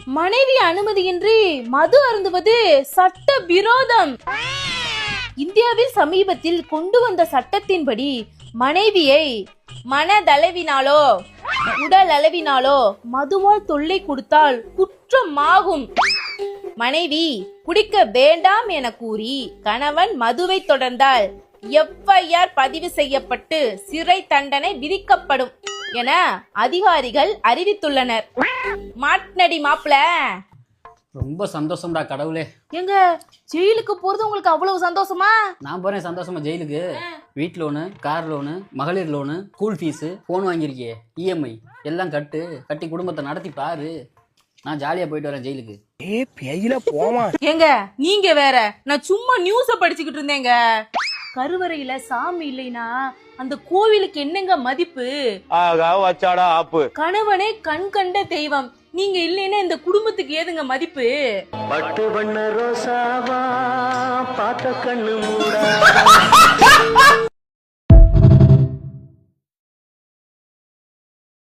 மனைவி அனுமதியின்றி மது அருந்துவது சட்ட விரோதம். இந்தியாவில் சமீபத்தில் கொண்டு வந்த சட்டத்தின்படி மனைவியை மனதளவினாலோ உடல் அளவினாலோ மதுவால் தொல்லை கொடுத்தால் குற்றமாகும். மனைவி குடிக்க வேண்டாம் என கூறி கணவன் மதுவை தொடர்ந்தால் எஃப்ஐஆர் பதிவு செய்யப்பட்டு சிறை தண்டனை விதிக்கப்படும் என அதிகாரிகள் அறிவித்துள்ளனர். மாட்னடி மாப்ள, ரொம்ப சந்தோஷம்டா கடவுளே. எங்க ஜெயிலுக்கு போறது உங்களுக்கு அவ்வளவு சந்தோஷமா? நான் போறேன் சந்தோஷமா ஜெயிலுக்கு. வீட்டு லோனு, கார் லோனு, மகளிர் லோனு, ஸ்கூல் ஃபீஸு, போன் வாங்கியிருக்கே, இஎம்ஐ எல்லாம் கட்டி குடும்பத்தை நடத்தி பாரு. நான் ஜாலியா போயிட்டு வரேன் ஜெயிலுக்கு. ஏங்க நீங்க வேற, நான் சும்மா நியூஸ படிச்சுக்கிட்டு இருந்தேங்க. கருவறையில சாமி இல்லைனா அந்த கோவிலுக்கு என்னங்க மதிப்பு? கணவனே கண் கண்ட தெய்வம், நீங்க இல்லைன்னா இந்த குடும்பத்துக்கு ஏதுங்க மதிப்பு? பட்டு வண்ண ரோசாவா பார்த்த கண்ணு மூடா